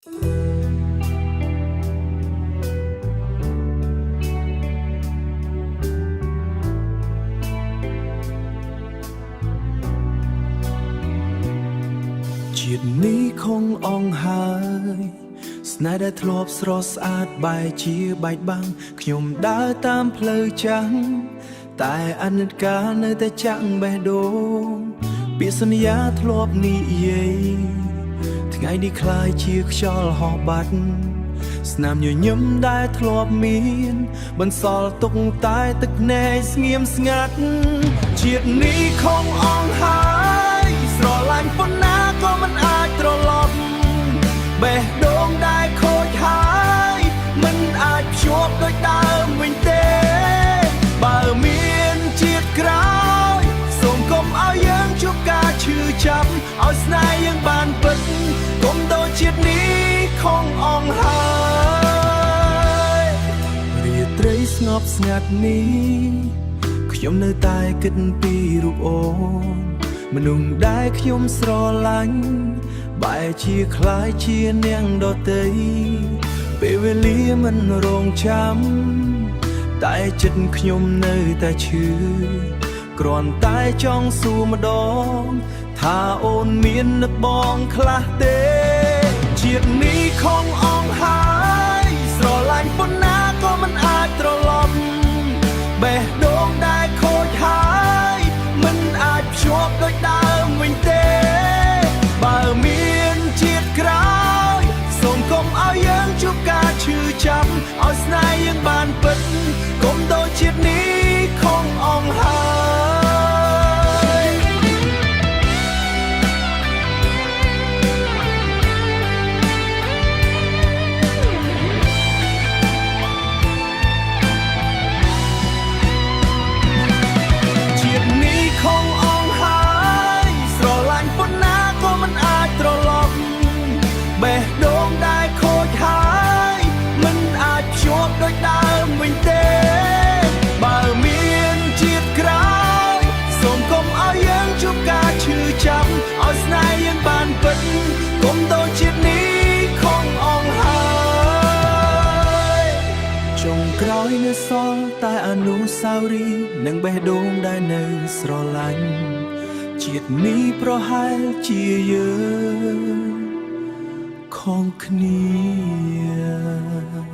ជាតិនេះคงអងហើយស្នេហ៍ដែលធ្លាប់ស្រស់ស្អាតបែរជាបែកបាំងខ្ញុំដើរតាមផ្លូវចាំងតែអនិច្ចកាលនៅតែចាំងបេះដូងពាក្យសន្យាធ្លាប់និយាយថ្ងៃនេះคล้ายជាខ្យល់ហោះបាត់ស្នាមញញឹមដែលធ្លាប់មានបន្សល់ទុកតែទឹកភ្នែកស្ងៀមស្ងាត់ជាតិនេះคงអងហើយស្រឡាញ់ប៉ុណ្ណាក៏មិនអាចត្រឡប់បេះដូងដែលខូចហើយមិនអាចភ្ជាប់ដូចដើមវិញទេបើមានជាតិក្រោយសូមកុំឲ្យយើងជួបការឈឺចាប់ឲ្យស្នេហ៍យើងបានពិតកុំដូចជាតិនេះคงអងហើយរាត្រីស្ងប់ស្ងាត់នេះខ្ញុំនៅតែគិតពីរូបអូនមនុស្សដែលខ្ញុំស្រឡាញ់បែរជាคล้ายជានាងដតីពេលវេលាមិនរងចាំតែចិត្តខ្ញុំនៅតែឈឺគ្រាន់តែចង់សួរម្ដងថាអូនមាននឹកបងខ្លះទេជាតិនេះคงអងហើយស្រឡាញ់ប៉ុណ្ណាក៏មិនអាចត្រឡប់បេះដូងដែលខូចហើយមិនអាចភ្ជាប់ដូចដើមវិញទេបើមានជាតិក្រោយសូមកុំឲ្យយើងជួបការឈឺចាប់ឲ្យស្នេហ៍យើងបានពិតកុំដូចជាតិនេះคงអងហើយជាតិនេះคงអងហើយស្រឡាញ់ប៉ុណ្ណាក៏មិនអាចត្រឡប់បេះដូងដែលខូចហើយមិនអាចភ្ជាប់ដូចដើមវិញទេបើមានជាតិក្រោយសូមកុំឲ្យយើងជួបការឈឺចាប់ឲ្យស្នេហ៍យើងបានពិតកុំដូចជាតិនេះคงអងហើយចុងក្រោយនៅសល់តែអនុស្សាវរីយ៍និងបេះដូងដែលនៅស្រឡាញ់ជាតិនេះប្រហែលជាយើងខំគ្នា